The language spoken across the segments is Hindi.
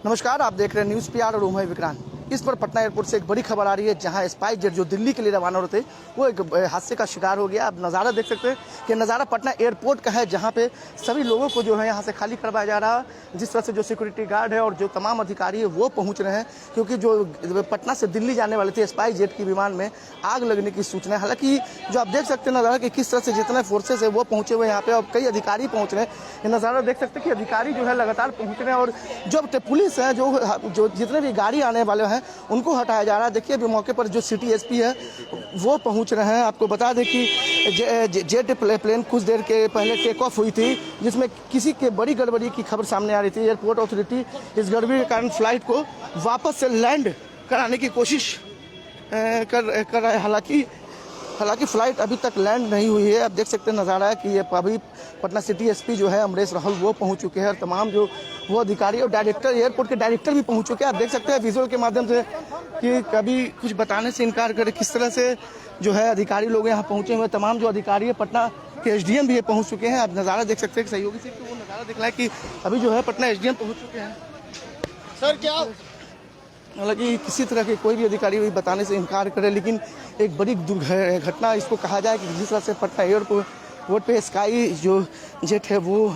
नमस्कार, आप देख रहे हैं न्यूज़ पीआर और मैं विक्रांत। इस पर पटना एयरपोर्ट से एक बड़ी खबर आ रही है, जहां स्पाइस जेट जो दिल्ली के लिए रवाना होते वो एक हादसे का शिकार हो गया। आप नज़ारा देख सकते हैं कि नज़ारा पटना एयरपोर्ट का है, जहां पे सभी लोगों को जो है यहां से खाली करवाया जा रहा है। जिस तरह से जो सिक्योरिटी गार्ड है और जो तमाम अधिकारी है वो पहुंच रहे हैं, क्योंकि जो पटना से दिल्ली जाने वाले थे स्पाइस जेट की विमान में आग लगने की सूचना है। हालांकि जो आप देख सकते हैं नज़ारा कि किस तरह से जितने फोर्सेस है वो पहुंचे हुए यहाँ पे और कई अधिकारी पहुंच रहे हैं। ये नज़ारा देख सकते हैं कि अधिकारी जो है लगातार पहुंच रहे हैं और जो पुलिस है जो जितने भी गाड़ी आने वाले हैं उनको हटाया जा रहा है। देखिए अभी मौके पर जो सिटी एसपी है वो पहुंच रहे हैं। आपको बता दें कि जेट प्लेन कुछ देर के पहले टेक ऑफ हुई थी, जिसमें किसी के बड़ी गड़बड़ी की खबर सामने आ रही थी। एयरपोर्ट अथॉरिटी इस गड़बड़ी के कारण फ्लाइट को वापस से लैंड कराने की कोशिश कर रहा है। हालांकि फ्लाइट अभी तक लैंड नहीं हुई है। आप देख सकते हैं नज़ारा है कि ये अभी पटना सिटी एसपी जो है अमरेश राहुल वो पहुंच चुके हैं और तमाम जो वो अधिकारी और डायरेक्टर एयरपोर्ट के डायरेक्टर भी पहुंच चुके हैं। आप देख सकते हैं विजुअल के माध्यम से कि कभी कुछ बताने से इनकार करे, किस तरह से जो है अधिकारी लोग यहाँ पहुंचे हुए। तमाम जो अधिकारी है पटना के एसडीएम भी पहुँच चुके हैं। आप नज़ारा देख सकते हैं, सहयोगी से वो नज़ारा दिख रहा है कि अभी जो है पटना एसडीएम पहुँच चुके हैं। सर क्या हालांकि किसी तरह के कोई भी अधिकारी भी बताने से इनकार करे, लेकिन एक बड़ी घटना इसको कहा जाए कि जिस तरह से पटना एयरपोर्ट पे स्काई जो जेट है वो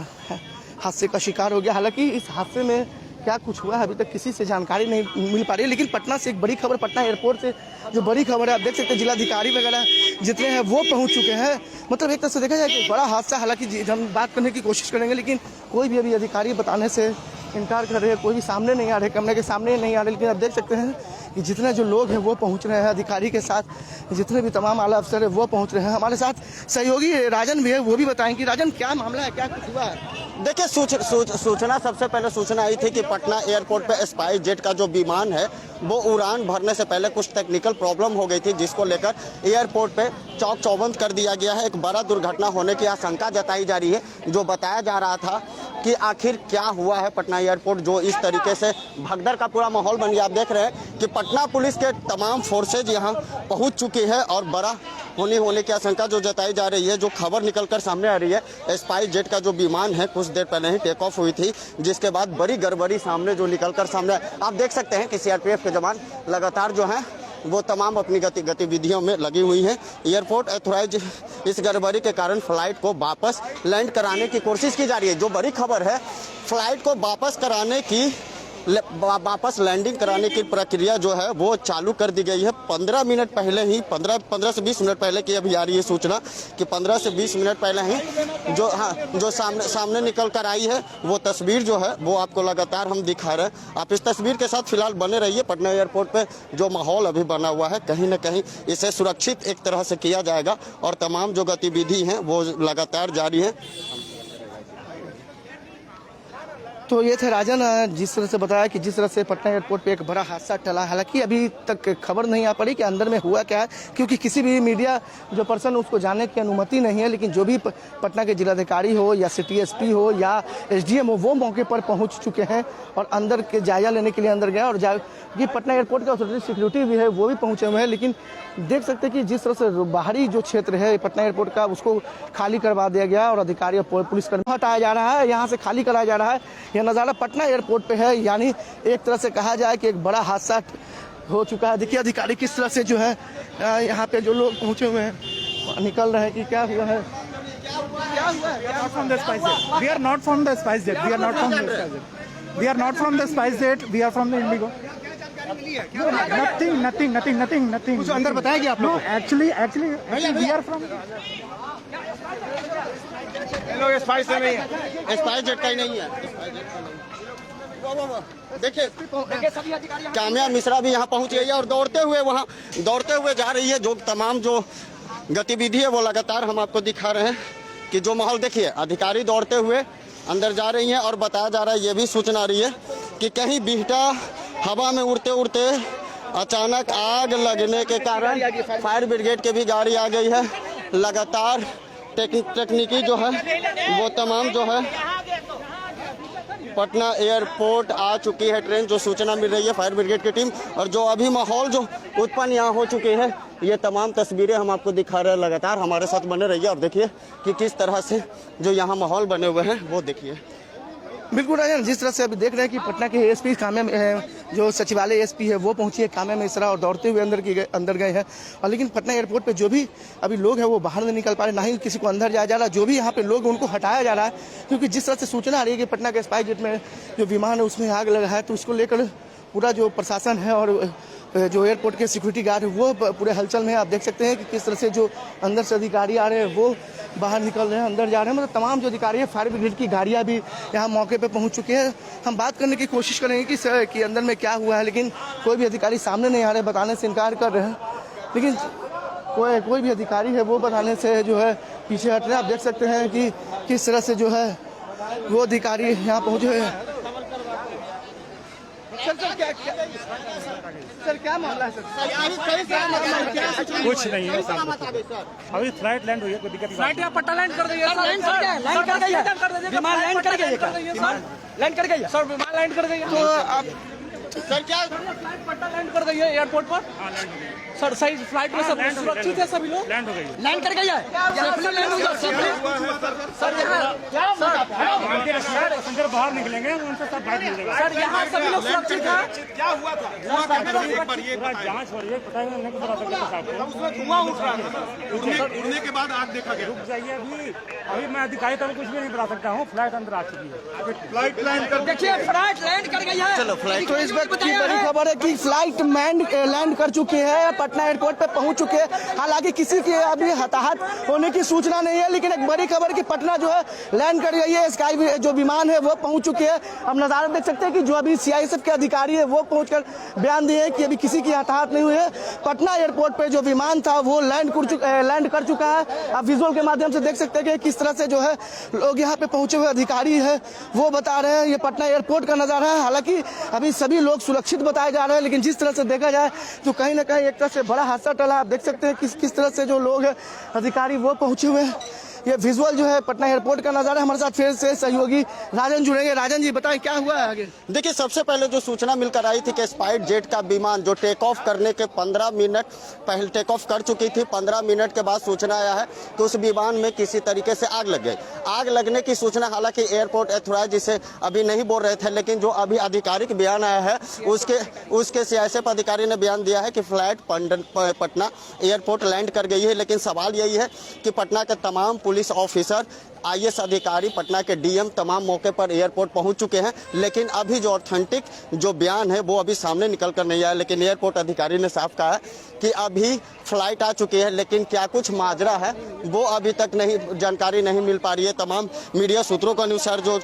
हादसे का शिकार हो गया। हालांकि इस हादसे में क्या कुछ हुआ है अभी तक किसी से जानकारी नहीं मिल पा रही है, लेकिन पटना से एक बड़ी खबर, पटना एयरपोर्ट से जो बड़ी खबर है, आप देख सकते हैं जिलाधिकारी वगैरह जितने हैं वो पहुंच चुके हैं। मतलब एक तरह से देखा जाए कि बड़ा हादसा। हालांकि हम बात करने की कोशिश करेंगे, लेकिन कोई भी अभी अधिकारी बताने से इनकार कर रहे हैं, कोई भी सामने नहीं आ रहे, कैमरे के सामने नहीं आ रहे। लेकिन आप देख सकते हैं कि जितने जो लोग हैं वो पहुंच रहे हैं, अधिकारी के साथ जितने भी तमाम आला अफसर है वो पहुंच रहे हैं। हमारे साथ सहयोगी राजन भी है, वो भी बताएंगे। राजन, क्या मामला है, क्या कुछ हुआ है? देखिए, सूचना सबसे पहले सूचना आई थी कि पटना एयरपोर्ट पे स्पाइस जेट का जो विमान है वो उड़ान भरने से पहले कुछ टेक्निकल प्रॉब्लम हो गई थी, जिसको लेकर एयरपोर्ट पे चौक चौबंद कर दिया गया है। एक बड़ा दुर्घटना होने की आशंका जताई जा रही है। जो बताया जा रहा था कि आखिर क्या हुआ है पटना एयरपोर्ट, जो इस तरीके से भगदड़ का पूरा माहौल बन गया। आप देख रहे हैं कि पटना पुलिस के तमाम फोर्सेज यहाँ पहुँच चुकी है और बड़ा होने की आशंका जो जताई जा रही है। जो खबर निकलकर सामने आ रही है, स्पाइस जेट का जो विमान है कुछ देर पहले ही टेक ऑफ हुई थी, जिसके बाद बड़ी गड़बड़ी सामने जो निकलकर सामने आप देख सकते हैं कि सीआरपीएफ के जवान लगातार जो हैं वो तमाम अपनी गतिविधियों में लगी हुई हैं। एयरपोर्ट अथॉरिटी इस गड़बड़ी के कारण फ्लाइट को वापस लैंड कराने की कोशिश की जा रही है। जो बड़ी खबर है, फ्लाइट को वापस लैंडिंग कराने की प्रक्रिया जो है वो चालू कर दी गई है। 15 मिनट पहले ही 15 से 20 मिनट पहले की अभी आ रही है सूचना कि 15 से 20 मिनट पहले ही जो सामने निकल कर आई है वो तस्वीर जो है वो आपको लगातार हम दिखा रहे हैं। आप इस तस्वीर के साथ फिलहाल बने रहिए। पटना एयरपोर्ट पे जो माहौल अभी बना हुआ है, कहीं ना कहीं इसे सुरक्षित एक तरह से किया जाएगा और तमाम जो गतिविधि हैं वो लगातार जारी है। तो ये थे राजन, जिस तरह से बताया कि जिस तरह से पटना एयरपोर्ट पे एक बड़ा हादसा टला। हालांकि अभी तक खबर नहीं आ पड़ी कि अंदर में हुआ क्या है, क्योंकि किसी भी मीडिया जो पर्सन उसको जाने की अनुमति नहीं है। लेकिन जो भी पटना के जिलाधिकारी हो या सिटी एसपी हो या एसडीएम हो, वो मौके पर पहुंच चुके हैं और अंदर के जायजा लेने के लिए अंदर गया। और ये पटना एयरपोर्ट का अथॉरिटी सिक्योरिटी भी है वो भी पहुंचे हुए हैं। लेकिन देख सकते हैं कि जिस तरह से बाहरी जो क्षेत्र है पटना एयरपोर्ट का उसको खाली करवा दिया गया और अधिकारी और पुलिसकर्मी हटाया जा रहा है, यहाँ से खाली कराया जा रहा है। यह नज़ारा पटना एयरपोर्ट पे है, यानी एक तरह से कहा जाए कि एक बड़ा हादसा हो चुका है। देखिए अधिकारी किस तरह से जो है यहाँ पे जो लोग पहुंचे हुए हैं निकल रहे हैं कि क्या हुआ है। We are not from the spice jet. We are not from the spice jet. We are not from the spice jet. We are from the Indigo. Nothing. कुछ अंदर बताएंगे आप लोग? Actually, we are from. लोग स्पाइस से नहीं है, स्पाइस जेट का ही नहीं है। देखिए काम्या मिश्रा भी यहाँ पहुँच गई है और दौड़ते हुए जा रही है। जो तमाम जो गतिविधि है वो लगातार हम आपको दिखा रहे हैं कि जो माहौल देखिए, अधिकारी दौड़ते हुए अंदर जा रही हैं और बताया जा रहा है, ये भी सूचना आ रही है कि कहीं बिहटा हवा में उड़ते उड़ते अचानक आग लगने के कारण फायर ब्रिगेड की भी गाड़ी आ गई है। लगातार तकनीकी जो है वो तमाम जो है पटना एयरपोर्ट आ चुकी है ट्रेन। जो सूचना मिल रही है फायर ब्रिगेड की टीम और जो अभी माहौल जो उत्पन्न यहाँ हो चुके हैं, ये तमाम तस्वीरें हम आपको दिखा रहे हैं। लगातार हमारे साथ बने रहिए और देखिए कि किस तरह से जो यहाँ माहौल बने हुए हैं वो देखिए। बिल्कुल राजन, जिस तरह से अभी देख रहे हैं कि पटना के एएसपी काम्या जो सचिवालय एएसपी है वो पहुंची है काम्या मिश्रा और दौड़ते हुए अंदर गए हैं। और लेकिन पटना एयरपोर्ट पे जो भी अभी लोग हैं वो बाहर नहीं निकल पा रहे, ना ही किसी को अंदर जाया जा रहा। जो भी यहाँ पे लोग उनको हटाया जा रहा है, क्योंकि जिस तरह से सूचना आ रही है कि पटना के स्पाइस जेट में जो विमान है उसमें आग लगा है, तो उसको लेकर पूरा जो प्रशासन है और जो एयरपोर्ट के सिक्योरिटी गार्ड है वो पूरे हलचल में। आप देख सकते हैं कि किस तरह से जो अंदर से अधिकारी आ रहे हैं वो बाहर निकल रहे हैं, अंदर जा रहे हैं। मतलब तमाम जो अधिकारी है, फायर ब्रिगेड की गाड़ियां भी यहाँ मौके पे पहुंच चुके हैं। हम बात करने की कोशिश करेंगे कि अंदर में क्या हुआ है, लेकिन कोई भी अधिकारी सामने नहीं आ रहे, बताने से इनकार कर रहे हैं। लेकिन कोई भी अधिकारी है वो बताने से जो है पीछे हट रहे हैं। आप देख सकते हैं कि किस तरह से जो है वो अधिकारी यहाँ पहुंचे हैं। सर क्या मामला है सर? कुछ नहीं है अभी फ्लाइट लैंड हुई है, कोई दिक्कत नहीं। फ्लाइट यहाँ पट्टा लैंड कर दीजिए सर, लैंड कर गई, विमान लैंड कर गई सर, लैंड कर गई सर, विमान लैंड कर गई। तो आप सर क्या फ्लाइट पट्टा लैंड कर गई है एयरपोर्ट पर सर, सही फ्लाइट में सब सुरक्षित है, सभी लोग लैंड हो गई, लैंड कर गई है, लैंड हो पैसेंजर बाहर निकलेंगे उनसे सब बाहर निकलेगा सर, यहाँ सभी लोग सुरक्षित है। क्या हुआ था? धुआं क्या था? एक बार ये पूरा जांच हो रही है, पता नहीं बता सकते। उसमें धुआं उठ रहा था, उड़ने के बाद आग देखा गया। रुक जाइए, अभी मैं अधिकारी तक कुछ भी नहीं बता सकता हूँ। फ्लाइट अंदर आ चुकी है, फ्लाइट लैंड कर देखिए फ्लाइट लैंड कर गई है। चलो फ्लाइट तो इस वक्त की बड़ी खबर है कि फ्लाइट लैंड कर चुकी है, पटना एयरपोर्ट पे पहुंच चुके हैं। हालांकि किसी के अभी हताहत होने की सूचना नहीं है, लेकिन एक बड़ी खबर कि पटना जो है लैंड कर गई है, स्काई जो विमान है वो पहुंच चुके हैं। अब नजारा देख सकते हैं कि जो अभी सीआईएसएफ के अधिकारी है वो पहुंचकर बयान दिए हैं कि अभी किसी की हताहत नहीं हुई है। पटना एयरपोर्ट पे जो विमान था वो लैंड कर चुका है। आप विजुअल के माध्यम से देख सकते हैं कि किस तरह से जो है लोग यहाँ पे पहुंचे हुए अधिकारी है वो बता रहे हैं। ये पटना एयरपोर्ट का नजारा है। हालांकि अभी सभी लोग सुरक्षित बताए जा रहे हैं, लेकिन जिस तरह से देखा जाए तो कहीं ना कहीं एक तरह से बड़ा हादसा टला। आप देख सकते हैं किस तरह से जो लोग हैं अधिकारी वो पहुंचे हुए हैं। ये विजुअल जो है पटना एयरपोर्ट का नजारा। हमारे साथ फिर से सहयोगी राजन जुड़ेंगे। राजन जी बताएं क्या हुआ है आगे? देखिए, सबसे पहले जो सूचना मिलकर आई थी कि स्पाइस जेट का विमान जो टेक ऑफ करने के 15 मिनट पहले टेक ऑफ कर चुकी थी, 15 मिनट के बाद सूचना आया है कि उस विमान में किसी तरीके से आग लग गई। आग लगने की सूचना हालांकि एयरपोर्ट अथॉरिटी जिसे अभी नहीं बोल रहे थे, लेकिन जो अभी आधिकारिक बयान आया है उसके सीआईएसएफ अधिकारी ने बयान दिया है कि फ्लाइट पटना एयरपोर्ट लैंड कर गई है। लेकिन सवाल यही है कि पटना के तमाम पुलिस ऑफिसर, आईएएस अधिकारी, पटना के डीएम तमाम मौके पर एयरपोर्ट पहुंच चुके हैं, लेकिन अभी जो ऑथेंटिक जो बयान है वो अभी सामने निकल कर नहीं आया। लेकिन एयरपोर्ट अधिकारी ने साफ कहा है कि अभी फ्लाइट आ चुकी है, लेकिन क्या कुछ माजरा है वो अभी तक नहीं जानकारी नहीं मिल पा रही है। तमाम मीडिया सूत्रों के अनुसार जो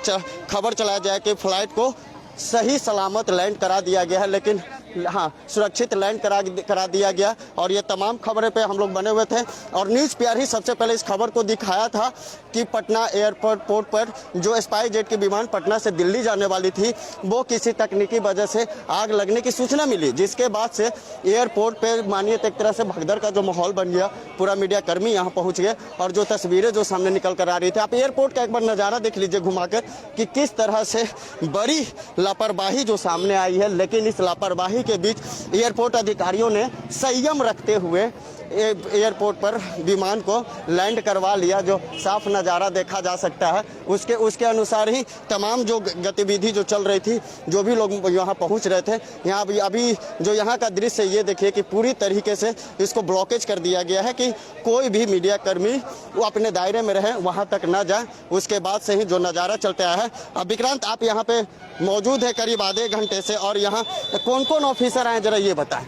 खबर चलाया जाए कि फ्लाइट को सही सलामत लैंड करा दिया गया है, लेकिन हाँ सुरक्षित लैंड करा दिया गया। और ये तमाम खबरें पे हम लोग बने हुए थे और न्यूज़ पीआर ही सबसे पहले इस खबर को दिखाया था कि पटना एयरपोर्ट पर जो स्पाइस जेट की विमान पटना से दिल्ली जाने वाली थी वो किसी तकनीकी वजह से आग लगने की सूचना मिली, जिसके बाद से एयरपोर्ट पे मानिए एक तरह से भगदड़ का जो माहौल बन गया। पूरा मीडिया कर्मी यहाँ पहुँच गए और जो तस्वीरें जो सामने निकल कर आ रही थी, आप एयरपोर्ट का एक बार नज़ारा देख लीजिए घुमाकर कि किस तरह से बड़ी लापरवाही जो सामने आई है। लेकिन इस लापरवाही के बीच एयरपोर्ट अधिकारियों ने संयम रखते हुए एयरपोर्ट पर विमान को लैंड करवा लिया। जो साफ नज़ारा देखा जा सकता है उसके अनुसार ही तमाम जो गतिविधि जो चल रही थी, जो भी लोग यहाँ पहुँच रहे थे, यहाँ अभी जो यहाँ का दृश्य ये देखिए कि पूरी तरीके से इसको ब्लॉकेज कर दिया गया है कि कोई भी मीडिया कर्मी वो अपने दायरे में रहे, वहाँ तक ना जाए। उसके बाद से ही जो नज़ारा चलते आया है। अब विक्रांत, आप यहाँ पे मौजूद है करीब आधे घंटे से, और यहाँ कौन कौन ऑफिसर आए जरा ये बताएं।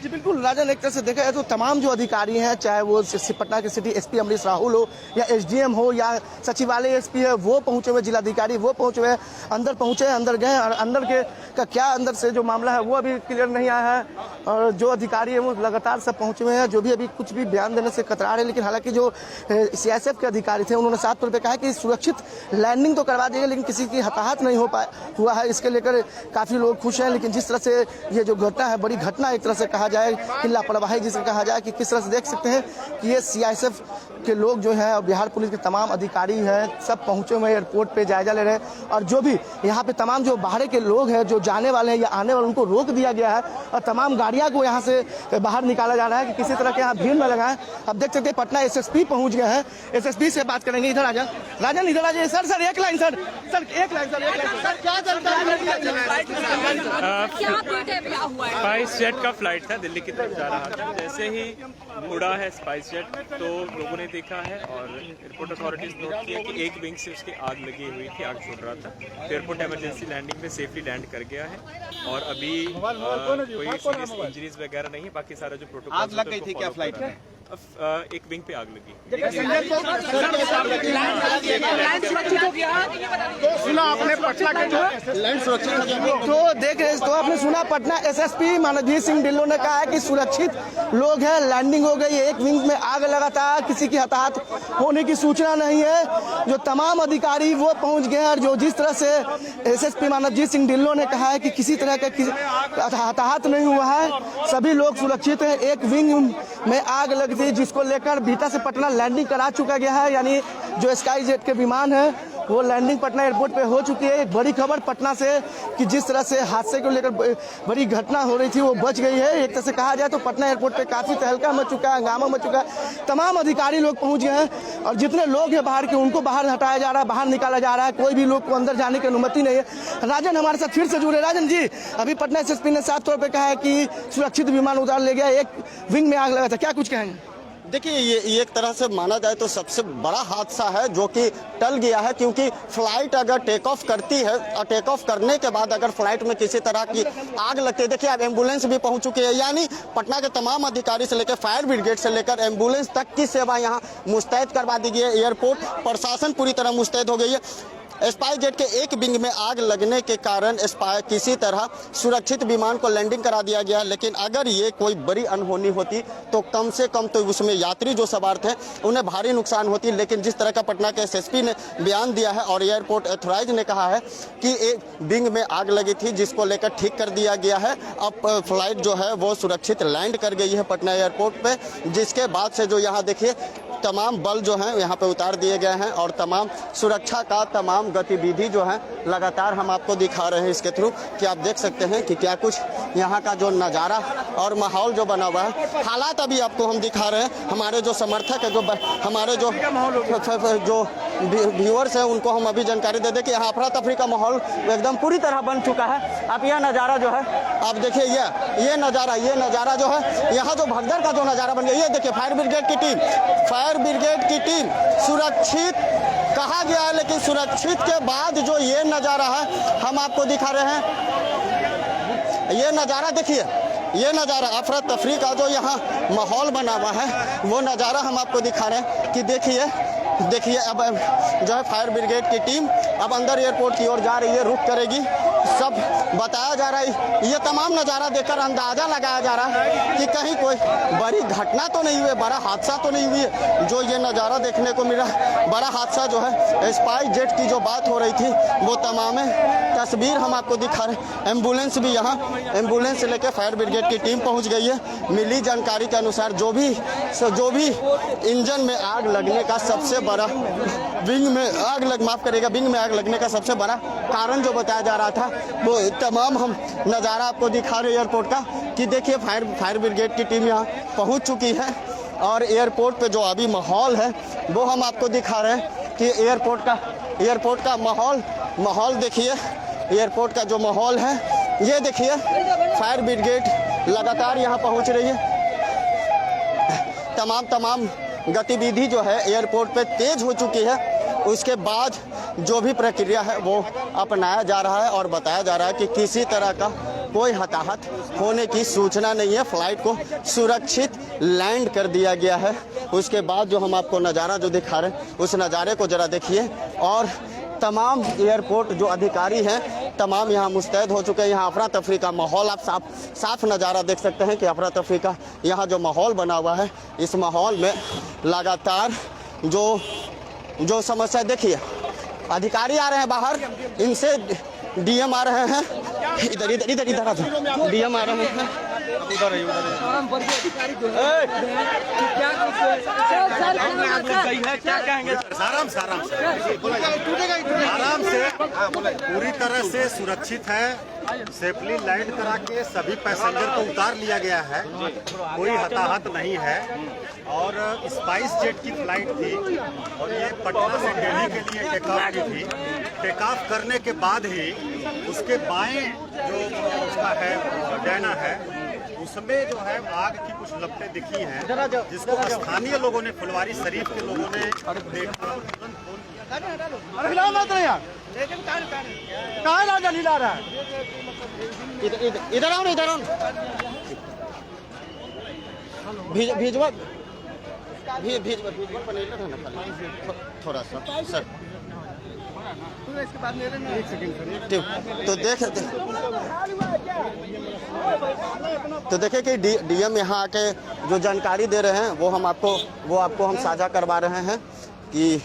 जी बिल्कुल राजन, एक तरह से देखा जाए तो तमाम जो अधिकारी हैं, चाहे वो पटना के सिटी एसपी अमरीश राहुल हो या एसडीएम हो या सचिवालय एसपी है, वो पहुंचे हुए, जिलाधिकारी वो पहुंचे हुए, अंदर पहुंचे, अंदर गए। और अंदर के का क्या अंदर से जो मामला है वो अभी क्लियर नहीं आया है। और जो अधिकारी है वो लगातार सब पहुंचे हुए हैं, जो भी अभी कुछ भी बयान देने से कतरा रहे। लेकिन हालांकि जो सीआईएसएफ के अधिकारी थे उन्होंने साफ तौर पर कहा कि सुरक्षित लैंडिंग तो करवा देंगे, लेकिन किसी की हताहत नहीं हुआ है। इसके लेकर काफ़ी लोग खुश हैं। लेकिन जिस तरह से ये जो घटना है, बड़ी घटना एक तरह से कहा जाए कि लापरवाही जिसे कहा जाए, कि किस तरह से देख सकते हैं कि ये CISF के लोग जो हैं और बिहार पुलिस के तमाम अधिकारी हैं, सब पहुंचे हुए एयरपोर्ट पे जायजा ले रहे हैं। और जो भी यहाँ पे तमाम जो बाहर के लोग हैं जो जाने वाले हैं या आने वाले, उनको रोक दिया गया है और तमाम गाड़ियाँ को यहाँ से बाहर निकाला जा रहा है कि किसी तरह के यहाँ भीड़ न लगाएं। अब देख सकते हैं पटना SSP पहुँच गए हैं, SSP से बात करेंगे। इधर आ जाए राजन, इधर आ जाइए सर एक लाइन सर एक लाइन सर क्या स्पाइस जेट का फ्लाइट था, दिल्ली की तरफ जा रहा था। जैसे ही उड़ा है स्पाइस जेट तो लोगों ने देखा है और एयरपोर्ट अथॉरिटीज नोट किया कि एक विंग से उसकी आग लगी हुई थी, आग छोड़ रहा था। तो एयरपोर्ट इमरजेंसी लैंडिंग में सेफली लैंड कर गया है और अभी कोई सीरियस इंजरीज वगैरह नहीं है। बाकी सारा जो प्रोटोकॉल आग लग गई थी क्या फ्लाइट में? एक विंग पे आग लगी। सुना आपने पटना के लैंड सुरक्षित तो देख रहे तो आपने सुना पटना SSP मनोजीत सिंह ढिल्लों ने कहा है कि सुरक्षित लोग हैं, लैंडिंग हो गई है, एक विंग में आग लगा था, किसी की हताहत होने की सूचना नहीं है। जो तमाम अधिकारी वो पहुंच गए और जो जिस तरह से SSP मनोजीत सिंह ढिल्लों ने कहा है कि किसी तरह का हताहत नहीं हुआ है, सभी लोग सुरक्षित हैं। एक विंग में आग लगी थी जिसको लेकर बीटा से पटना लैंडिंग करा चुका गया है, यानी जो स्काई जेट के विमान है वो लैंडिंग पटना एयरपोर्ट पे हो चुकी है। एक बड़ी खबर पटना से कि जिस तरह से हादसे को लेकर बड़ी घटना हो रही थी वो बच गई है। एक तरह से कहा जाए तो पटना एयरपोर्ट पे काफी तहलका मच चुका है, हंगामा मच चुका है, तमाम अधिकारी लोग पहुंच गए हैं और जितने लोग हैं बाहर के उनको बाहर हटाया जा रहा है, बाहर निकाला जा रहा है, कोई भी लोग को अंदर जाने की अनुमति नहीं है। राजन हमारे साथ फिर से जुड़े। राजन जी, अभी पटना SSP ने साफ तौर पर कहा है कि सुरक्षित विमान उतार ले गया, एक विंग में आग लगा था, क्या कुछ कहेंगे? देखिए ये एक तरह से माना जाए तो सबसे बड़ा हादसा है जो कि टल गया है, क्योंकि फ्लाइट अगर टेक ऑफ करती है और टेक ऑफ करने के बाद अगर फ्लाइट में किसी तरह की आग लगती है, देखिए अब एम्बुलेंस भी पहुंच चुकी है, यानी पटना के तमाम अधिकारी से लेकर फायर ब्रिगेड से लेकर एम्बुलेंस तक की सेवा यहाँ मुस्तैद करवा दी गई है। एयरपोर्ट प्रशासन पूरी तरह मुस्तैद हो गई है। स्पाइस जेट के एक विंग में आग लगने के कारण किसी तरह सुरक्षित विमान को लैंडिंग करा दिया गया, लेकिन अगर ये कोई बड़ी अनहोनी होती तो कम से कम तो उसमें यात्री जो सवार थे उन्हें भारी नुकसान होती। लेकिन जिस तरह का पटना के SSP ने बयान दिया है और एयरपोर्ट अथॉराइज ने कहा है कि एक विंग में आग लगी थी जिसको लेकर ठीक कर दिया गया है, अब फ्लाइट जो है वो सुरक्षित लैंड कर गई है पटना एयरपोर्ट पे, जिसके बाद से जो यहाँ देखिए तमाम बल जो हैं यहाँ पे उतार दिए गए हैं और तमाम सुरक्षा का तमाम गतिविधि जो है लगातार हम आपको दिखा रहे हैं इसके थ्रू कि आप देख सकते हैं कि क्या कुछ यहाँ का जो नज़ारा और माहौल जो बना हुआ है। हालात अभी आपको हम दिखा रहे हैं, हमारे जो समर्थक है, जो हमारे जो व्यूअर्स हैं उनको हम अभी जानकारी दे दें कि यहाँ अफरा तफरी का माहौल एकदम पूरी तरह बन चुका है। अब यह नज़ारा जो है आप देखिए, ये नज़ारा जो है यहाँ जो भगदड़ का जो नज़ारा बन गया, ये देखिए फायर ब्रिगेड की टीम सुरक्षित कहा गया है, लेकिन सुरक्षित के बाद जो ये नज़ारा है हम आपको दिखा रहे हैं। ये नज़ारा देखिए, ये नज़ारा अफरा तफरी का जो यहाँ माहौल बना हुआ है वो नज़ारा हम आपको दिखा रहे हैं कि देखिए अब जो है फायर ब्रिगेड की टीम अब अंदर एयरपोर्ट की ओर जा रही है, रुक करेगी, सब बताया जा रहा है। ये तमाम नज़ारा देखकर अंदाज़ा लगाया जा रहा है कि कहीं कोई बड़ी घटना तो नहीं हुई, बड़ा हादसा तो नहीं हुई है। जो ये नज़ारा देखने को मिला, बड़ा हादसा जो है स्पाइस जेट की जो बात हो रही थी वो तमाम तस्वीर हम आपको दिखा रहे हैं। एम्बुलेंस भी यहाँ, एम्बुलेंस से लेकर फायर ब्रिगेड की टीम पहुँच गई है। मिली जानकारी के अनुसार जो भी इंजन में आग लगने का सबसे बड़ा विंग में आग लगने का सबसे बड़ा कारण जो बताया जा रहा था वो तमाम हम नज़ारा आपको दिखा रहे हैं एयरपोर्ट का कि देखिए फायर ब्रिगेड की टीम यहाँ पहुँच चुकी है और एयरपोर्ट पे जो अभी माहौल है वो हम आपको दिखा रहे हैं कि एयरपोर्ट का माहौल देखिए, एयरपोर्ट का जो माहौल है ये देखिए, फायर ब्रिगेड लगातार यहाँ पहुँच रही है। तमाम गतिविधि जो है एयरपोर्ट पे तेज हो चुकी है। उसके बाद जो भी प्रक्रिया है वो अपनाया जा रहा है और बताया जा रहा है कि किसी तरह का कोई हताहत होने की सूचना नहीं है। फ्लाइट को सुरक्षित लैंड कर दिया गया है। उसके बाद जो हम आपको नज़ारा जो दिखा रहे हैं उस नज़ारे को ज़रा देखिए और तमाम एयरपोर्ट जो अधिकारी हैं तमाम यहाँ मुस्तैद हो चुके हैं। यहाँ अफरा तफरी का माहौल आप साफ नज़ारा देख सकते हैं कि अफरा तफरी का यहाँ जो माहौल बना हुआ है, इस माहौल में लगातार जो समस्या देखिए, अधिकारी आ रहे हैं बाहर, इनसे DM आ रहे हैं, इधर आ जाओ, DM आ रहे हैं, अधिकारी जो है क्या क्या कहेंगे? आराम से पूरी तरह से सुरक्षित है। सेफली लैंड करा के सभी पैसेंजर को उतार लिया गया है, कोई हताहत नहीं है। और स्पाइस जेट की फ्लाइट थी और ये पटना से दिल्ली के लिए टेक ऑफ की थी। टेक ऑफ करने के बाद ही उसके बाएं जो उसका है डैना है, उसमें जो है आग की कुछ लपटें दिखी हैं, जिसको स्थानीय लोगों ने, फुलवारी शरीफ के लोगों ने देखा। इधर आओ भिजवा थोड़ा सा सर। तो देखे कि डीएम यहाँ आके जो जानकारी दे रहे हैं वो आपको हम साझा करवा रहे हैं कि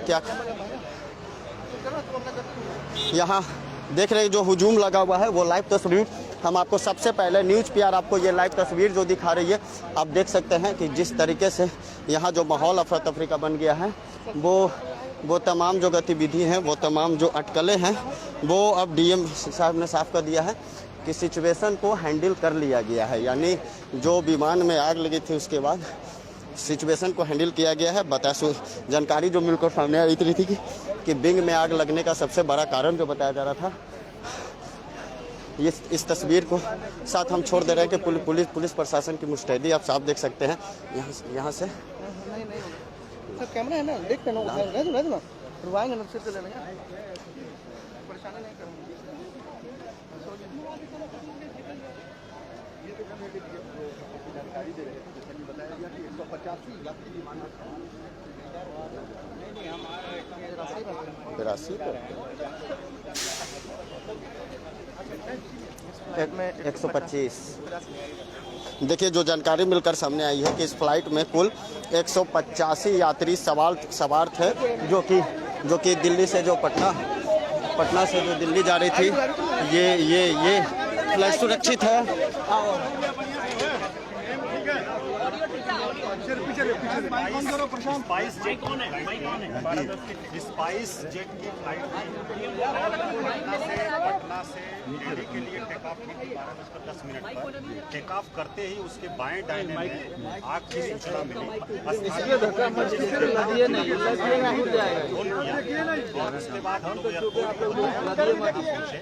क्या यहाँ देख रहे जो हुजूम लगा हुआ है वो लाइव तस्वीर हम आपको सबसे पहले न्यूज़ पीआर आपको ये लाइव तस्वीर जो दिखा रही है। आप देख सकते हैं कि जिस तरीके से यहाँ जो माहौल अफरा तफरी का बन गया है, वो तमाम जो गतिविधि हैं, वो तमाम जो अटकलें हैं, वो अब डीएम साहब ने साफ कर दिया है कि सिचुएशन को हैंडल कर लिया गया है। यानी जो विमान में आग लगी थी उसके बाद सिचुएशन को हैंडल किया गया है। जानकारी जो मिलकर सामने आई थी कि विंग में आग लगने का सबसे बड़ा कारण जो बताया जा रहा था, इस तस्वीर को साथ हम छोड़ दे रहे हैं कि पुलिस प्रशासन की मुस्तैदी आप साफ देख सकते हैं यहाँ से। सर कैमरा है ना, देखते ना, रह दो ना, रुवाएंगे ना, सिर से ले लेंगे, परेशानी नहीं करूँगा। जानकारी दे रहे थे, बताया गया कि 185 यात्री विमान 125। देखिए जो जानकारी मिलकर सामने आई है कि इस फ्लाइट में कुल 185 यात्री सवार थे, जो कि दिल्ली से जो पटना से जो दिल्ली जा रही थी। ये फ्लाइट सुरक्षित है। स्पाइस जेट की फ्लाइट पटना से दिल्ली के लिए टेक ऑफ की 12:10 पर। टेक ऑफ करते ही उसके बाएं दाहिने में आग की सूचना मिली और उसके बाद हम लोग एयरपोर्ट पहुंचे।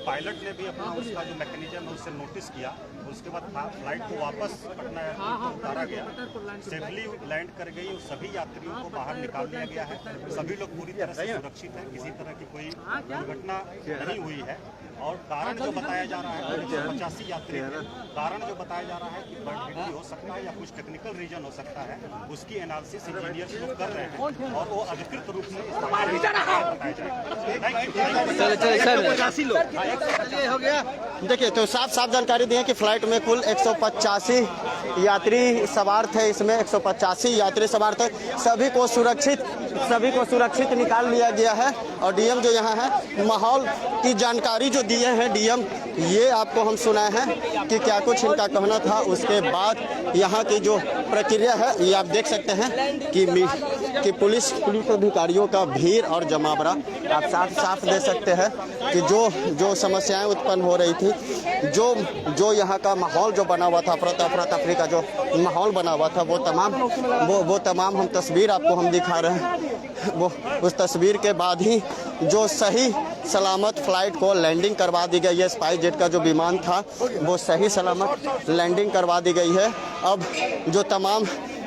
पायलट ने भी अपना उसका जो मैकेनिज्म है उससे नोटिस किया। उसके बाद फ्लाइट को वापस पटना एयरपोर्ट पर उतारा गया, सेफली लैंड कर गई और सभी यात्रियों को बाहर निकाल दिया गया है। सभी लोग पूरी तरह से सुरक्षित हैं, किसी तरह की कोई दुर्घटना नहीं हुई है। और कारण जो बताया जा रहा है 185 यात्री थे, कारण जो बताया जा रहा है कि बर्ड हिट भी हो सकता है या कुछ टेक्निकल रीजन हो सकता है, उसकी एनालिसिस इंजीनियर लोग कर रहे हैं और वो अधिकृत रूप से हो गया। देखिए तो साफ जानकारी दी है कि फ्लाइट में कुल 185 यात्री सवार थे। इसमें 185 यात्री सवार थे, सभी को सुरक्षित निकाल लिया गया है। और डीएम जो यहाँ है माहौल की जानकारी जो दिए हैं डीएम, ये आपको हम सुनाए हैं कि क्या कुछ इनका कहना था। उसके बाद यहाँ की जो प्रक्रिया है ये आप देख सकते हैं कि पुलिस अधिकारियों का भीड़ और जमावड़ा आप साफ दे सकते हैं कि जो समस्याएं उत्पन्न हो रही थी, जो यहाँ का माहौल जो बना हुआ था, अफरा तफरी का जो माहौल बना हुआ था, वो तमाम हम तस्वीर आपको हम दिखा रहे हैं। वो उस तस्वीर के बाद ही जो सही सलामत फ्लाइट को लैंडिंग करवा दी गई है। स्पाइस जेट का जो विमान था वो सही सलामत लैंडिंग करवा दी गई है। अब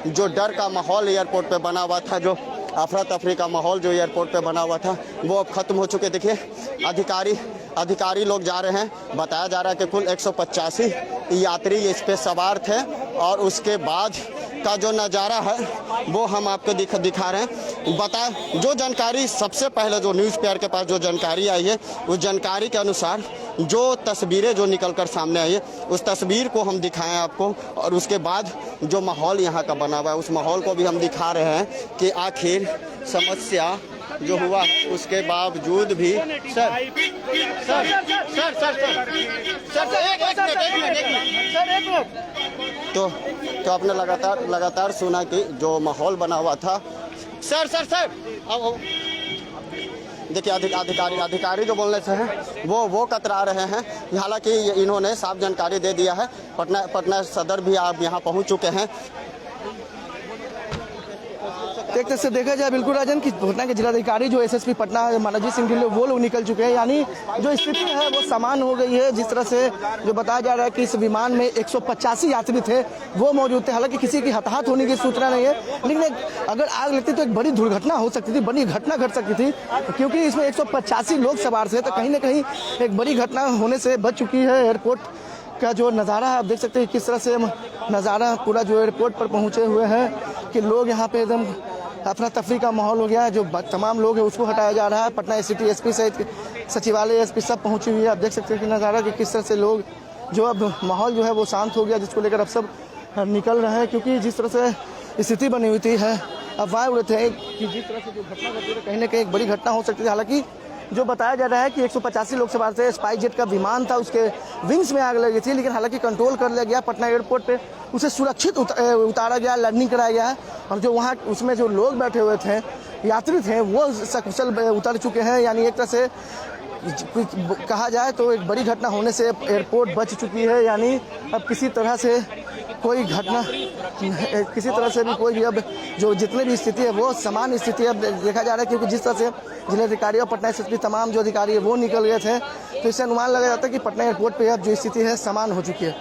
जो डर का माहौल एयरपोर्ट पे बना हुआ था, जो अफरा तफरी का माहौल जो एयरपोर्ट पे बना हुआ था, वो अब खत्म हो चुके। देखिए अधिकारी लोग जा रहे हैं। बताया जा रहा है कि कुल 185 यात्री इस पे सवार थे और उसके बाद का जो नज़ारा है वो हम आपको दिखा रहे हैं। जो जानकारी सबसे पहले जो न्यूज़ पेपर के पास जो जानकारी आई है, उस जानकारी के अनुसार जो तस्वीरें जो निकलकर सामने आई है, उस तस्वीर को हम दिखाएं आपको। और उसके बाद जो माहौल यहाँ का बना हुआ है, उस माहौल को भी हम दिखा रहे हैं कि आखिर समस्या जो हुआ है उसके बावजूद भी तो आपने लगातार सुना कि जो माहौल बना हुआ था। सर आओ। देखिए अधिकारी जो बोलने से हैं वो कतरा रहे हैं। हालांकि इन्होंने साफ जानकारी दे दिया है। पटना सदर भी आप यहाँ पहुँच चुके हैं। एक तरह से देखा जाए बिल्कुल राजन कि पटना के जिलाधिकारी जो एसएसपी पटना मनोजीत सिंह ढिल्लों वो लोग निकल चुके हैं, यानी जो स्थिति है वो समान हो गई है। जिस तरह से जो बताया जा रहा है कि इस विमान में 185 यात्री थे वो मौजूद थे। हालांकि किसी की हताहत होने की सूचना नहीं है, लेकिन अगर आग लगती तो एक बड़ी दुर्घटना हो सकती थी, बड़ी घटना घट सकती थी, क्योंकि इसमें 185 लोग सवार थे। तो कहीं ना कहीं एक बड़ी घटना होने से बच चुकी है। एयरपोर्ट का जो नज़ारा है आप देख सकते हैं किस तरह से नज़ारा पूरा जो एयरपोर्ट पर पहुँचे हुए हैं कि लोग यहाँ पे एकदम अफरा तफरी का माहौल हो गया है। जो तमाम लोग हैं उसको हटाया जा रहा है। पटना सिटी एसपी सहित सचिवालय एसपी सब पहुंची हुई है। आप देख सकते हैं कि नज़ारा कि किस तरह से लोग जो अब माहौल जो है वो शांत हो गया, जिसको लेकर अब सब निकल रहे हैं। क्योंकि जिस तरह से स्थिति बनी हुई थी है अफवाह उड़े थे कि जिस तरह से जो घटना घटी है कहीं ना कहीं एक बड़ी घटना हो सकती थी। हालांकि जो बताया जा रहा है कि 185 लोग सवार थे, स्पाइस जेट का विमान था, उसके विंग्स में आग लगी थी, लेकिन हालांकि कंट्रोल कर लिया गया। पटना एयरपोर्ट पे उसे सुरक्षित उतारा गया, लैंडिंग कराया गया है। और जो वहाँ उसमें जो लोग बैठे हुए थे, यात्री थे, वो सकुशल उतर चुके हैं। यानी एक तरह से कहा जाए तो एक बड़ी घटना होने से एयरपोर्ट बच चुकी है। यानी अब किसी तरह से कोई घटना किसी तरह से भी कोई भी अब जो जितने भी स्थिति है वो समान स्थिति अब देखा जा रहा है। क्योंकि जिस तरह से जिलाधिकारी और पटना एसएसपी तमाम जो अधिकारी है वो निकल गए थे, तो इससे अनुमान लगाया जाता है कि पटना एयरपोर्ट पे अब जो स्थिति है समान हो चुकी है।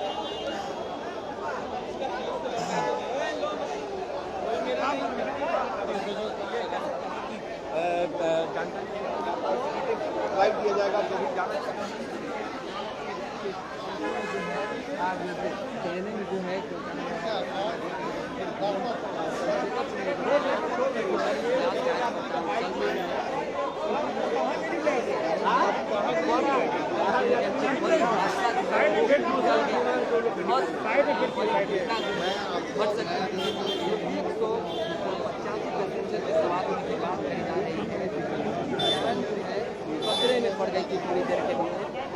खतरे में पड़ गई थी थोड़ी देर के लिए,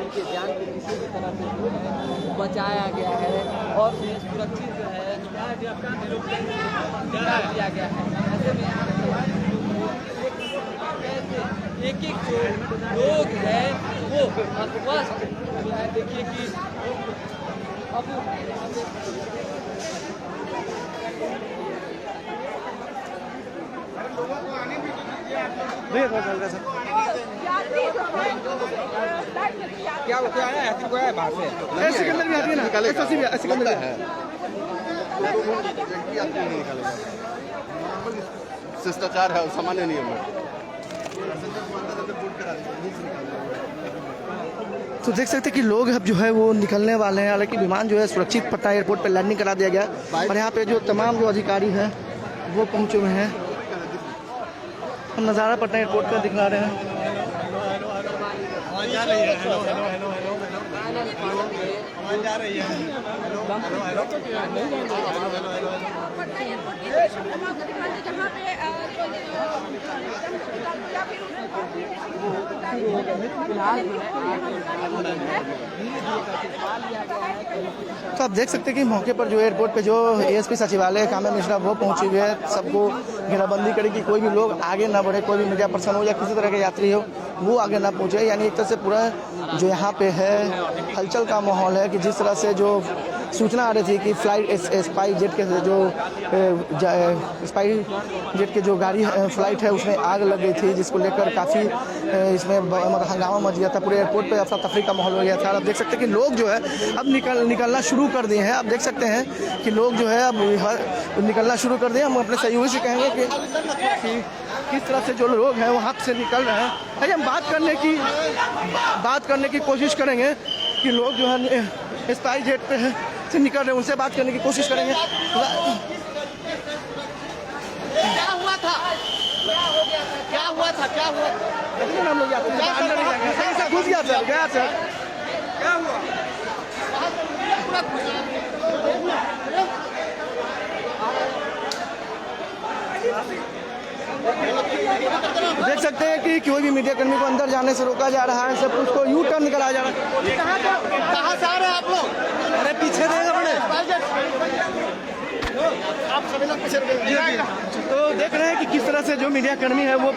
उनके जान को किसी भी तरह से जो है बचाया गया है और सुरक्षित जो है दिया गया है। ऐसे में एक जो लोग हैं वो अस्वस्थ जो है, देखिए कि अब क्या है यात्री को है बाहर से ऐसे के अंदर भी आती है ना, ऐसे के अंदर है शिष्टाचार है, सामान्य नियम है। तो देख सकते हैं कि लोग अब जो है वो निकलने वाले हैं। हालांकि विमान जो है सुरक्षित पटना एयरपोर्ट पर लैंडिंग करा दिया गया और यहाँ पे जो तमाम जो अधिकारी हैं वो पहुँचे हुए हैं। हम नज़ारा पटना एयरपोर्ट का दिखा रहे हैं। तो आप देख सकते हैं कि मौके पर जो एयरपोर्ट पे जो एएसपी सचिवालय काम्या मिश्रा वो पहुंची हुई है। सबको घेराबंदी करें कि कोई भी लोग आगे ना बढ़े, कोई भी मीडिया पर्सन हो या किसी तरह के यात्री हो वो आगे ना पहुंचे। यानी एक तरह से पूरा जो यहाँ पे है हलचल का माहौल है कि जिस तरह से जो सूचना आ रही थी कि स्पाइस जेट के जो स्पाइस जेट के जो गाड़ी फ्लाइट है उसमें आग लग गई थी, जिसको लेकर काफ़ी इसमें हंगामा मच गया था। पूरे एयरपोर्ट पे अफरा तफरी का माहौल हो गया था। आप देख सकते हैं कि लोग जो है अब निकलना शुरू कर दिए हैं। आप देख सकते हैं कि लोग जो है अब निकलना शुरू कर दिए। हम अपने सहयोगी से कहेंगे कि किस तरह से जो लोग हैं वो हाथ से निकल रहे हैं। अरे हम बात करने की कोशिश करेंगे कि लोग जो है स्पाइस जेट पे से निकल रहे हैं, उनसे बात करने की कोशिश करेंगे। क्या हुआ था हम लोग घुस गया सर, गया सर, क्या हुआ? देख सकते हैं कि कोई भी मीडिया कर्मी को अंदर जाने से रोका जा रहा है। सब कुछ को यू टर्न कराया जा रहा है। कहाँ से आ रहे हैं आप लोग? तो देख रहे हैं कि किस तरह से जो मीडिया कर्मी है वो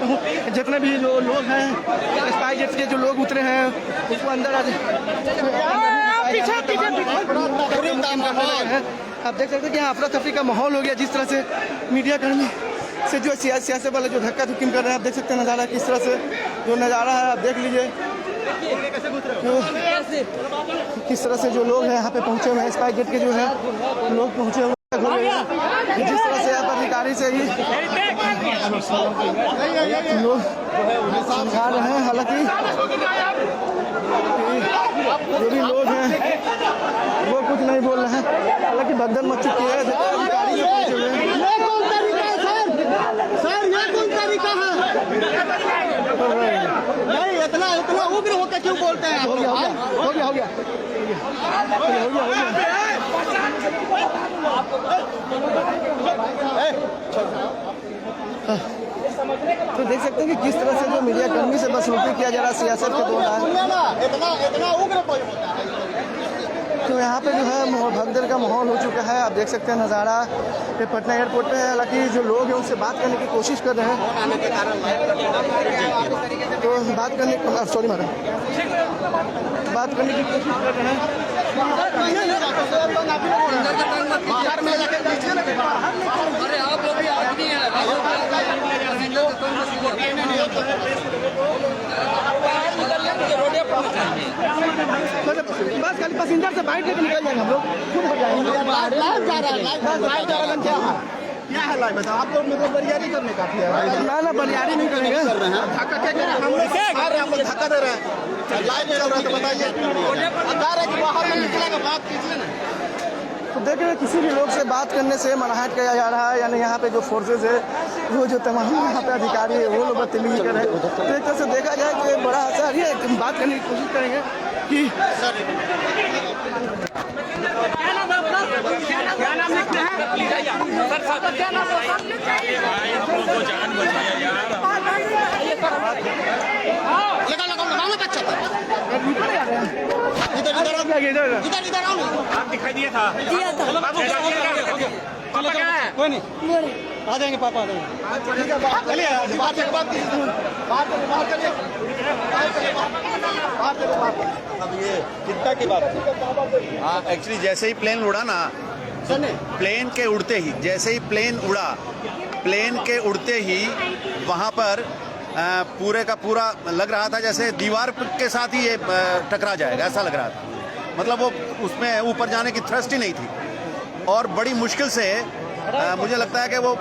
जितने भी लोग हैं स्पाइस जेट के जो लोग उतरे हैं उसको अंदर आप देख सकते हैं कि यहाँ अफरा तफरी का माहौल हो गया। जिस तरह से मीडिया कर्मी से जो सियासी वाले जो धक्का धुक्की कर रहे हैं, आप देख सकते हैं नज़ारा किस तरह से जो नज़ारा है आप देख लीजिए। किस तरह से जो लोग हैं यहाँ पे पहुँचे हुए हैं, स्पाइस जेट के जो है लोग पहुँचे हुए हैं। जिस तरह से आप अधिकारी से ही लोग समझा रहे हैं, हालांकि जो भी लोग हैं वो कुछ नहीं बोल रहे हैं, हालांकि भगदड़ मच चुकी है। अधिकारी जो पहुंचे हुए हैं सर ये कौन तरीका है? नहीं इतना उग्र होकर क्यों बोलते हैं? हो गया तो देख सकते हैं कि किस तरह से जो मीडिया कर्मी से बसलूकी किया जा रहा है सियासत के दौरान। इतना उग्र होता है तो यहाँ पे जो है भगदड़ का माहौल हो चुका है। आप देख सकते हैं नज़ारा ये पटना एयरपोर्ट पे है। हालांकि जो लोग हैं उनसे बात करने की कोशिश कर रहे हैं, तो बात करने की कोशिश कर रहे हैं। बस खाली पैसेंजर से बाइट लेकर निकल जाएंगे हम लोग, खुद हो जाएंगे। क्या है लाइव बताओ? आप लोग मतलब बरियारी करने का ना बरियारी नहीं करेंगे, धक्का क्या कर रहे हैं? हम लोग धक्का दे रहे हैं, लाइव चल रहा है तो बताइए। बाहर में निकलेगा बात कीजिए ना। तो देख रहे हैं किसी भी लोग से बात करने से मनाहट किया जा रहा है, यानी यहाँ पे जो फोर्सेज है वो जो तमाम यहाँ पे अधिकारी है वो लोग बदतमीजी कर रहे हैं। तो एक तरह से देखा जाए तो बड़ा असर है, बात करने की कोशिश करेंगे कि आप दिखाई दिया था कोई नहीं आ जाएंगे पापा आ जाएंगे। चलिए अब ये चिंता की बात हाँ एक्चुअली जैसे ही प्लेन उड़ा ना, प्लेन के उड़ते ही जैसे ही प्लेन उड़ा, प्लेन के उड़ते ही वहाँ पर पूरे का पूरा लग रहा था जैसे दीवार के साथ ही ये टकरा जाएगा, ऐसा लग रहा था। मतलब वो उसमें ऊपर जाने की थ्रस्ट ही नहीं थी और बड़ी मुश्किल से मुझे लगता है कि वो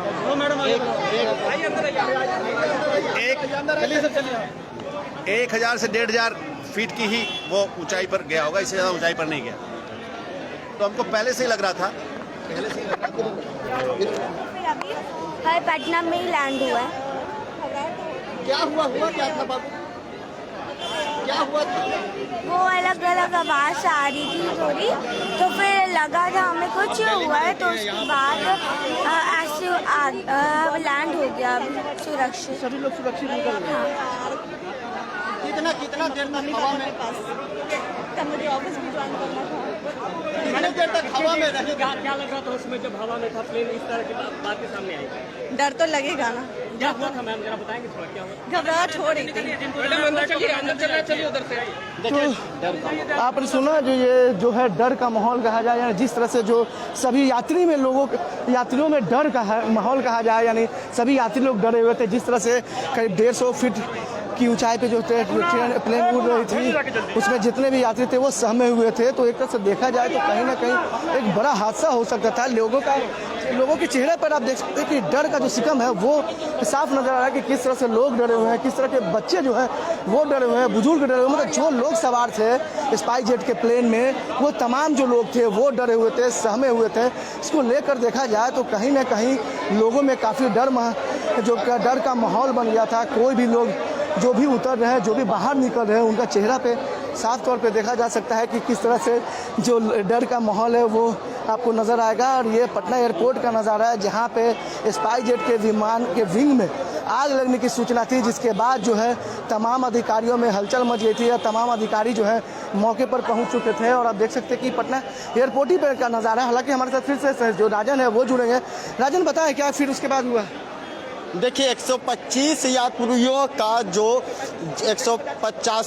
1000 से 1500 फीट की ही वो ऊंचाई पर गया होगा, इससे ज़्यादा ऊंचाई पर नहीं गया। तो हमको पहले से ही लग रहा था अभी पटना में ही लैंड हुआ है। क्या हुआ क्या था बाबू? क्या हुआ था? वो अलग अलग आवाज़ आ रही थी थोड़ी, तो फिर लगा था हमें कुछ हुआ है, तो उसके बाद ऐसे लैंड हो गया सुरक्षित। सभी लोग सुरक्षित निकल गए। कितना देर तक हवा में? मुझे ऑफिस भी ज्वाइन करना था। कितने देर तक हवा में रहे? क्या लग रहा था उसमें जब हवा में था प्लेन इस तरह की बात के सामने आई? डर तो लगेगा ना। क्या हुआ था मैम, जरा बताएंगे थोड़ा क्या हुआ? घबराहट हो रही थी। अंदर चलिए उधर से। तो आपने सुना जो ये जो है डर का माहौल कहा जाए, यानी जिस तरह से जो सभी यात्रियों में डर का है माहौल कहा जाए, यानी सभी यात्री लोग डरे हुए थे। जिस तरह से करीब 150 फीट की ऊंचाई पे जो प्लेन उड़ रही थी उसमें जितने भी यात्री थे वो सहमे हुए थे। तो एक तरह से देखा जाए तो कहीं ना कहीं एक बड़ा हादसा हो सकता था। लोगों के चेहरे पर आप देख सकते हैं कि डर का जो सिकम है वो साफ नजर आ रहा है कि किस तरह से लोग डरे हुए हैं, किस तरह के बच्चे जो हैं वो डरे हुए हैं, बुजुर्ग डरे हुए हैं। मतलब जो लोग सवार थे स्पाइस जेट के प्लेन में वो तमाम जो लोग थे वो डरे हुए थे, सहमे हुए थे। इसको लेकर देखा जाए तो कहीं ना कहीं लोगों में काफ़ी डर का माहौल बन गया था। कोई भी लोग जो भी उतर रहे हैं, जो भी बाहर निकल रहे हैं, उनका चेहरा पे साफ तौर पे देखा जा सकता है कि किस तरह से जो डर का माहौल है वो आपको नज़र आएगा। और ये पटना एयरपोर्ट का नज़ारा है जहाँ पे स्पाइस जेट के विमान के विंग में आग लगने की सूचना थी, जिसके बाद जो है तमाम अधिकारियों में हलचल मच गई थी और तमाम अधिकारी जो है मौके पर पहुंच चुके थे। और आप देख सकते हैं कि पटना एयरपोर्ट ही पर का नज़ारा है। हालांकि हमारे साथ फिर से जो राजन है वो जुड़ेंगे। राजन, बताएं क्या फिर उसके बाद हुआ? देखिए 185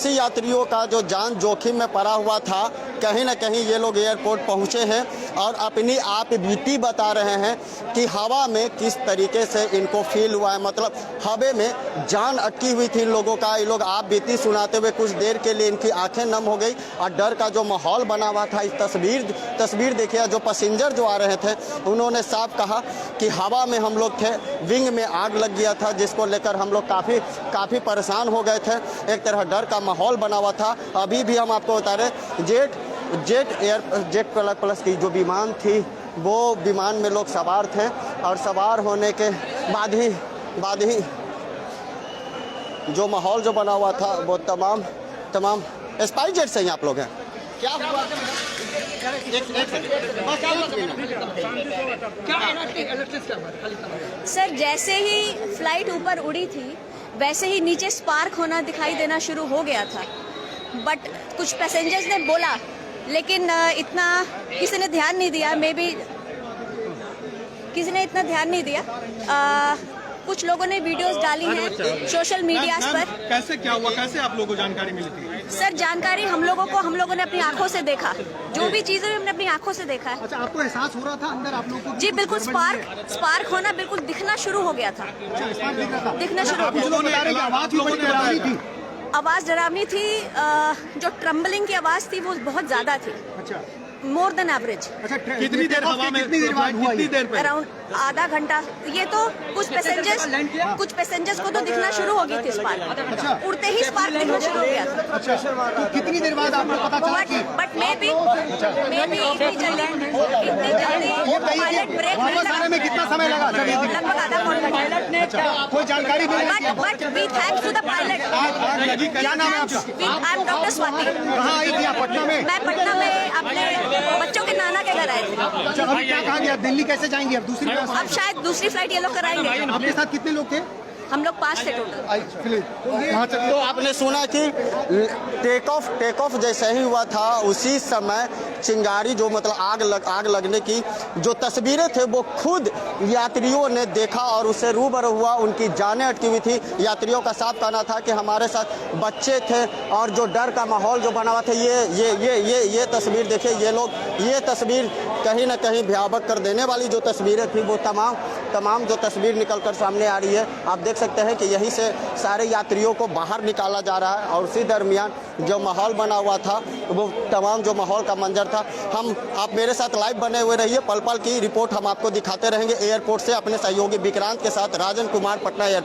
यात्रियों का जो जान जोखिम में पड़ा हुआ था, कहीं ना कहीं ये लोग एयरपोर्ट पहुंचे हैं और अपनी आप बीती बता रहे हैं कि हवा में किस तरीके से इनको फील हुआ है। मतलब हवा में जान अटकी हुई थी इन लोगों का। ये लोग आप बीती सुनाते हुए कुछ देर के लिए इनकी आंखें नम हो गई और डर का जो माहौल बना हुआ था। इस तस्वीर देखिए, जो पैसेंजर जो आ रहे थे उन्होंने साफ कहा कि हवा में हम लोग थे, विंग में आग लग गया था, जिसको लेकर हम लोग काफ़ी परेशान हो गए थे। एक तरह डर का माहौल बना हुआ था। अभी भी हम आपको बता रहे जेट प्लस की जो विमान थी वो विमान में लोग सवार थे और सवार होने के बाद ही जो माहौल जो बना हुआ था वो तमाम स्पाइस जेट से ही आप लोग हैं। क्या हुआ? सर, जैसे ही फ्लाइट ऊपर उड़ी थी वैसे ही नीचे स्पार्क होना दिखाई देना शुरू हो गया था। बट कुछ पैसेंजर्स ने बोला, लेकिन इतना किसी ने ध्यान नहीं दिया। मे बी किसी ने इतना ध्यान नहीं दिया। कुछ लोगों ने वीडियोस डाली हैं सोशल मीडिया पर। कैसे क्या हुआ, कैसे आप लोगों को जानकारी मिली थी? सर, जानकारी हम लोगों ने अपनी आंखों से देखा। जो भी चीजें हमने अपनी आंखों से देखा है। अच्छा, आपको एहसास हो रहा था अंदर आप लोगों को? जी बिल्कुल, स्पार्क होना बिल्कुल दिखना शुरू हो गया था। दिखना शुरू हो गया था। आवाज डरावनी थी। जो ट्रम्बलिंग की आवाज थी वो बहुत ज्यादा थी। अच्छा, मोर देन एवरेज। अच्छा, कितनी देर हवा में, कितनी देर पे? अराउंड आधा घंटा। ये तो कुछ पैसेंजर्स को तो दिखना शुरू हो गई थी स्पार्क। उड़ते ही स्पार्क दिखना शुरू हो गया था। अच्छा, तो कितनी देर बाद आपको पता चला कि? बट मे बी इतनी जल्दी पायलट ब्रेक में कितना समय लगा? लगभग आधा पौना घंटा। कोई जानकारी मिली? But we thanks to the pilot. क्या नाम है आपका? I am doctor Swati. कहाँ आई थी आप? पटना में? मैं पटना में अपने बच्चों के नाना के घर आए थे। अच्छा, अभी क्या कहा गया? दिल्ली कैसे जाएंगे अब? दूसरी अब शायद दूसरी फ्लाइट ये लोग कराएंगे। आपके साथ कितने लोग थे? हम लोग 5 थे टोटल। तो आपने सुना कि टेक ऑफ जैसे ही हुआ था उसी समय चिंगारी जो मतलब आग लगने की जो तस्वीरें थे वो खुद यात्रियों ने देखा और उससे रूबरू हुआ। उनकी जानें अटकी हुई थी। यात्रियों का साफ कहना था कि हमारे साथ बच्चे थे और जो डर का माहौल जो बना हुआ था। ये तस्वीर देखिए, ये तस्वीर कहीं ना कहीं भयावह कर देने वाली जो तस्वीरें थी वो तमाम जो तस्वीर निकल कर सामने आ रही है। आप देख सकते हैं कि यहीं से सारे यात्रियों को बाहर निकाला जा रहा है और उसी दरमियान जो माहौल बना हुआ था वो तमाम जो माहौल का मंजर था। आप मेरे साथ लाइव बने हुए रहिए, पल पल की रिपोर्ट हम आपको दिखाते रहेंगे एयरपोर्ट से। अपने सहयोगी विक्रांत के साथ राजन कुमार, पटना एयरपोर्ट।